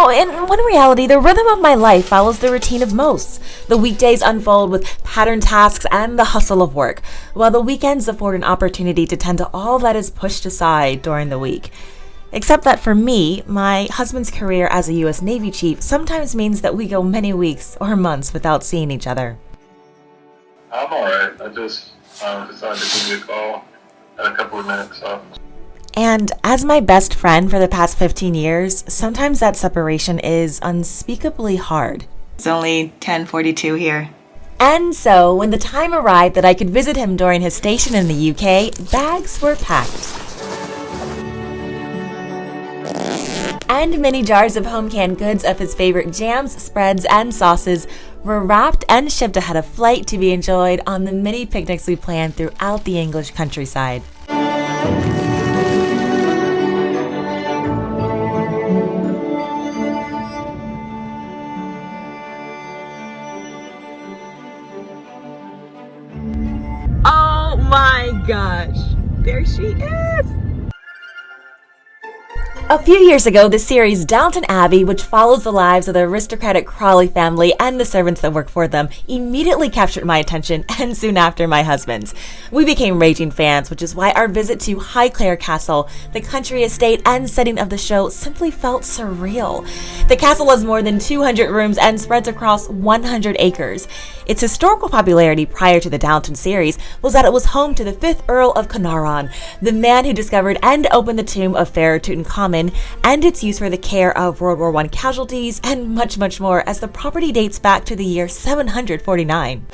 In one reality, the rhythm of my life follows the routine of most. The weekdays unfold with patterned tasks and the hustle of work, while the weekends afford an opportunity to tend to all that is pushed aside during the week. Except that for me, my husband's career as a U.S. Navy chief sometimes means that we go many weeks or months without seeing each other. I'm alright. I just decided to give you a call at a couple of minutes. And as my best friend for the past 15 years, sometimes that separation is unspeakably hard. It's only 10:42 here. And so, when the time arrived that I could visit him during his station in the UK, bags were packed. And many jars of home canned goods of his favorite jams, spreads, and sauces were wrapped and shipped ahead of flight to be enjoyed on the many picnics we planned throughout the English countryside. Oh my gosh, there she is! A few years ago, the series Downton Abbey, which follows the lives of the aristocratic Crawley family and the servants that work for them, immediately captured my attention, and soon after my husband's. We became raging fans, which is why our visit to Highclere Castle, the country estate and setting of the show, simply felt surreal. The castle has more than 200 rooms and spreads across 100 acres. Its historical popularity prior to the Downton series was that it was home to the 5th Earl of Carnarvon, the man who discovered and opened the tomb of Pharaoh Tutankhamun, and its use for the care of World War I casualties, and much, much more, as the property dates back to the year 749.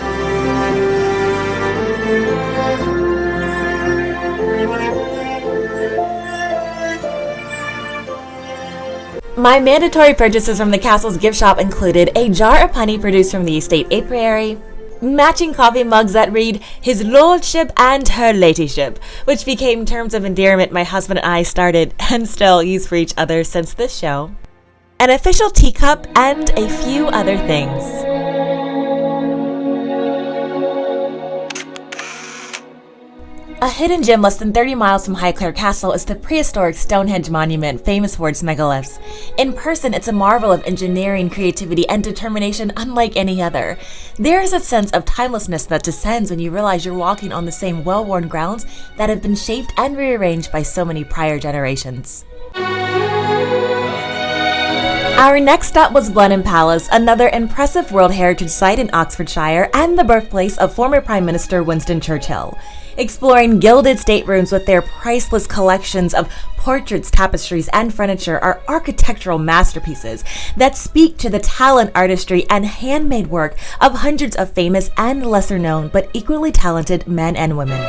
My mandatory purchases from the castle's gift shop included a jar of honey produced from the estate apiary, matching coffee mugs that read "His Lordship" and "Her Ladyship," which became terms of endearment my husband and I started and still use for each other since this show, an official teacup, and a few other things. A hidden gem less than 30 miles from Highclere Castle is the prehistoric Stonehenge monument, famous for its megaliths. In person, it's a marvel of engineering, creativity, and determination unlike any other. There is a sense of timelessness that descends when you realize you're walking on the same well-worn grounds that have been shaped and rearranged by so many prior generations. Our next stop was Blenheim Palace, another impressive World Heritage Site in Oxfordshire and the birthplace of former Prime Minister Winston Churchill. Exploring gilded staterooms with their priceless collections of portraits, tapestries, and furniture are architectural masterpieces that speak to the talent, artistry, and handmade work of hundreds of famous and lesser-known but equally talented men and women.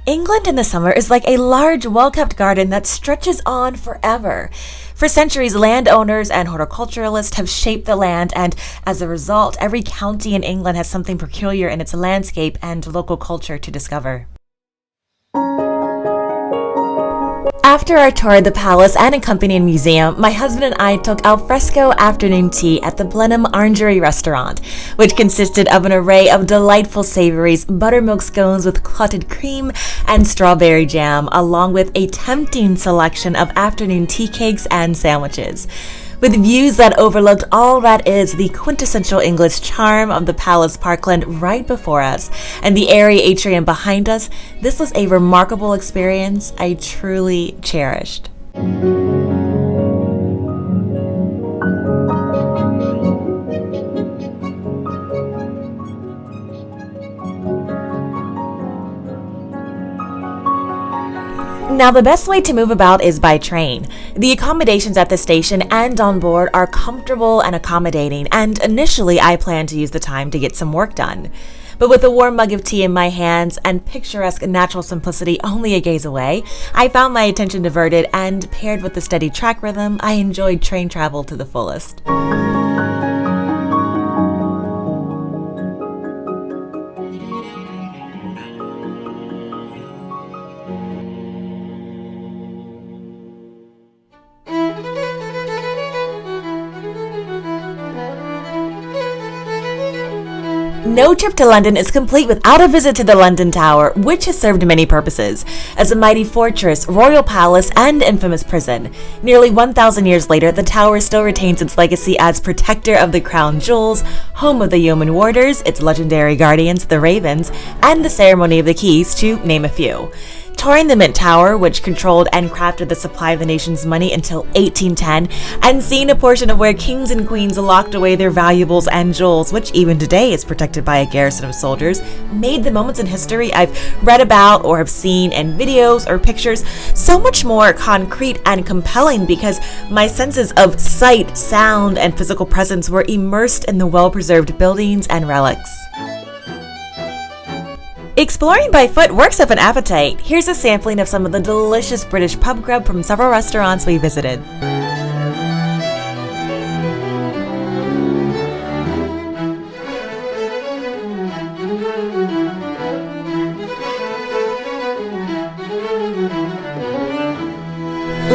England in the summer is like a large, well-kept garden that stretches on forever. For centuries, landowners and horticulturalists have shaped the land, and as a result, every county in England has something peculiar in its landscape and local culture to discover. After our tour of the palace and accompanying museum, my husband and I took al fresco afternoon tea at the Blenheim Orangery Restaurant, which consisted of an array of delightful savories, buttermilk scones with clotted cream, and strawberry jam, along with a tempting selection of afternoon tea cakes and sandwiches. With views that overlooked all that is the quintessential English charm of the palace parkland right before us and the airy atrium behind us, this was a remarkable experience I truly cherished. Now, the best way to move about is by train. The accommodations at the station and on board are comfortable and accommodating, and initially I planned to use the time to get some work done. But with a warm mug of tea in my hands and picturesque natural simplicity only a gaze away, I found my attention diverted, and paired with the steady track rhythm, I enjoyed train travel to the fullest. No trip to London is complete without a visit to the London Tower, which has served many purposes. As a mighty fortress, royal palace, and infamous prison. Nearly 1,000 years later, the tower still retains its legacy as protector of the crown jewels, home of the yeoman warders, its legendary guardians, the Ravens, and the ceremony of the keys, to name a few. Touring the Mint Tower, which controlled and crafted the supply of the nation's money until 1810, and seeing a portion of where kings and queens locked away their valuables and jewels, which even today is protected by a garrison of soldiers, made the moments in history I've read about or have seen in videos or pictures so much more concrete and compelling because my senses of sight, sound, and physical presence were immersed in the well-preserved buildings and relics. Exploring by foot works up an appetite. Here's a sampling of some of the delicious British pub grub from several restaurants we visited.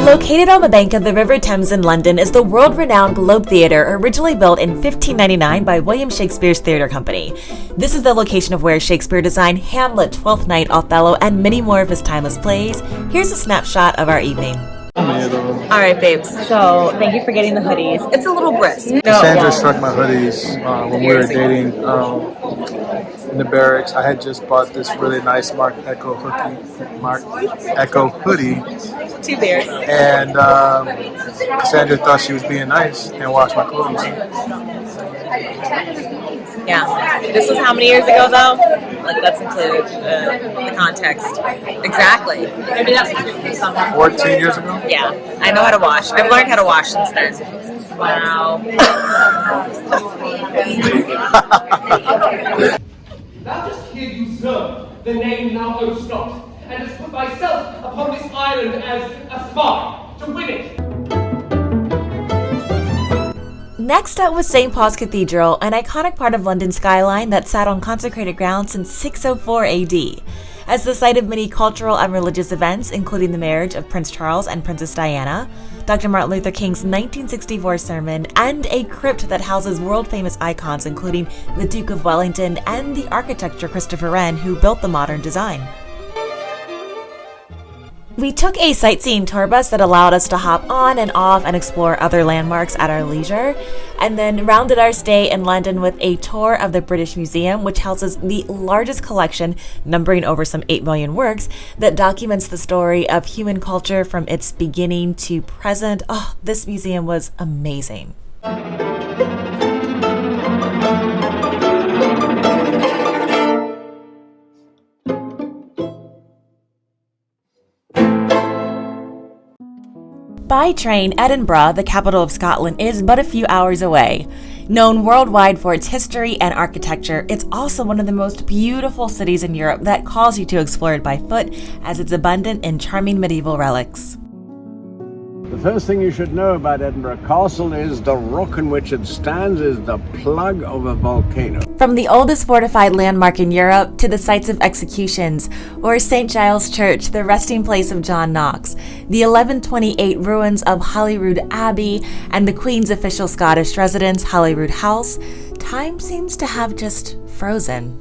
Located on the bank of the River Thames in London is the world-renowned Globe Theatre, originally built in 1599 by William Shakespeare's theatre company. This is the location of where Shakespeare designed Hamlet, Twelfth Night, Othello, and many more of his timeless plays. Here's a snapshot of our evening. All right, babes. So thank you for getting the hoodies. It's a little brisk. Cassandra struck my hoodies when we were dating in the barracks. I had just bought this really nice Mark Echo hoodie. 2 beers. And Cassandra thought she was being nice and washed my clothes. Yeah. This was how many years ago, though? Like, let's include the context. Exactly. Maybe that's 14 years ago? Yeah. I know how to wash. I've learned how to wash since then. Wow. Thou dost here usurp the name thou owest not, and hast put thyself upon this island as a spy, to win it. Next up was St. Paul's Cathedral, an iconic part of London's skyline that sat on consecrated ground since 604 AD. As the site of many cultural and religious events, including the marriage of Prince Charles and Princess Diana, Dr. Martin Luther King's 1964 sermon, and a crypt that houses world-famous icons including the Duke of Wellington and the architect Christopher Wren, who built the modern design. We took a sightseeing tour bus that allowed us to hop on and off and explore other landmarks at our leisure, and then rounded our stay in London with a tour of the British Museum, which houses the largest collection, numbering over some 8 million works, that documents the story of human culture from its beginning to present. Oh, this museum was amazing. By train, Edinburgh, the capital of Scotland, is but a few hours away. Known worldwide for its history and architecture, it's also one of the most beautiful cities in Europe that calls you to explore it by foot, as it's abundant in charming medieval relics. The first thing you should know about Edinburgh Castle is the rock on which it stands is the plug of a volcano. From the oldest fortified landmark in Europe to the sites of executions, or St. Giles Church, the resting place of John Knox, the 1128 ruins of Holyrood Abbey, and the Queen's official Scottish residence, Holyrood House, time seems to have just frozen.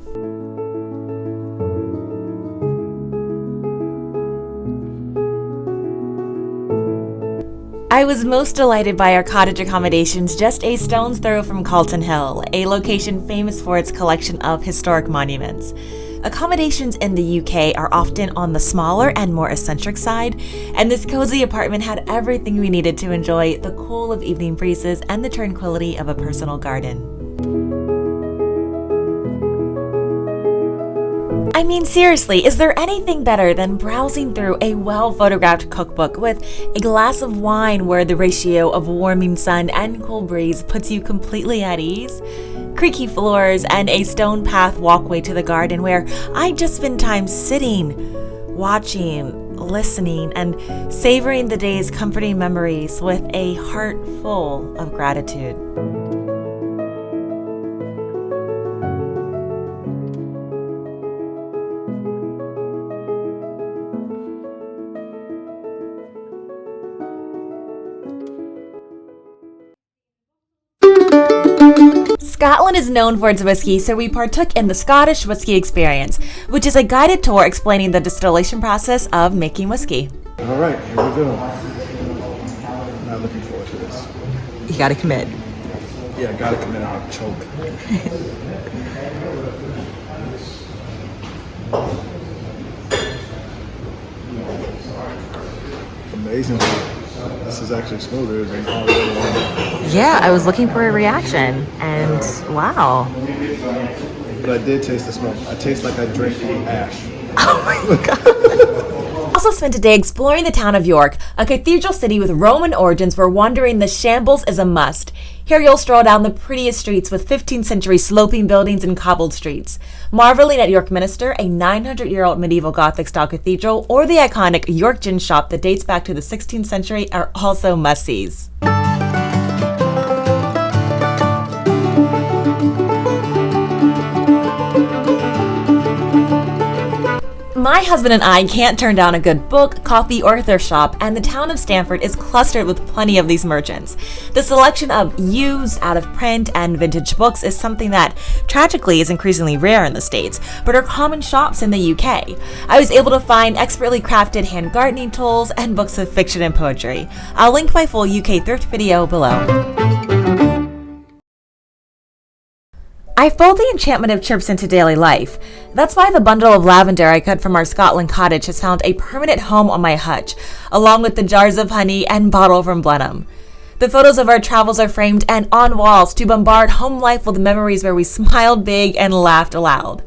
I was most delighted by our cottage accommodations just a stone's throw from Calton Hill, a location famous for its collection of historic monuments. Accommodations in the UK are often on the smaller and more eccentric side, and this cozy apartment had everything we needed to enjoy the cool of evening breezes and the tranquility of a personal garden. I mean, seriously, is there anything better than browsing through a well-photographed cookbook with a glass of wine where the ratio of warming sun and cool breeze puts you completely at ease? Creaky floors and a stone path walkway to the garden where I just spend time sitting, watching, listening, and savoring the day's comforting memories with a heart full of gratitude. Scotland is known for its whiskey, so we partook in the Scottish Whiskey Experience, which is a guided tour explaining the distillation process of making whiskey. All right, here we go. Not looking forward to this. You gotta commit. Yeah, I gotta commit. I'll choke. Amazingly, this is actually smoother than all the other ones. Yeah, I was looking for a reaction, and wow. But I did taste the smoke. I taste like I drank ash. Oh my god. Also spent a day exploring the town of York, a cathedral city with Roman origins where wandering the shambles is a must. Here you'll stroll down the prettiest streets with 15th century sloping buildings and cobbled streets. Marveling at York Minster, a 900-year-old medieval Gothic-style cathedral, or the iconic York Gin Shop that dates back to the 16th century are also must-sees. My husband and I can't turn down a good book, coffee, or thrift shop, and the town of Stamford is clustered with plenty of these merchants. The selection of used, out-of-print, and vintage books is something that, tragically, is increasingly rare in the States, but are common shops in the UK. I was able to find expertly crafted hand gardening tools and books of fiction and poetry. I'll link my full UK thrift video below. I fold the enchantment of chirps into daily life. That's why the bundle of lavender I cut from our Scotland cottage has found a permanent home on my hutch, along with the jars of honey and bottle from Blenheim. The photos of our travels are framed and on walls to bombard home life with memories where we smiled big and laughed aloud.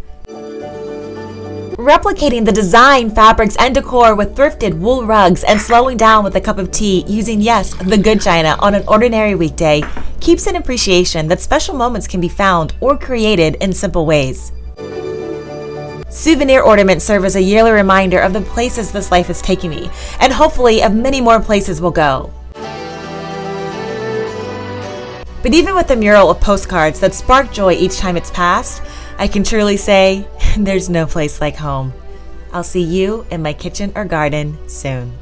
Replicating the design, fabrics, and decor with thrifted wool rugs and slowing down with a cup of tea using, yes, the good china on an ordinary weekday keeps an appreciation that special moments can be found or created in simple ways. Souvenir ornaments serve as a yearly reminder of the places this life is taking me, and hopefully of many more places we'll go. But even with a mural of postcards that spark joy each time it's passed, I can truly say, there's no place like home. I'll see you in my kitchen or garden soon.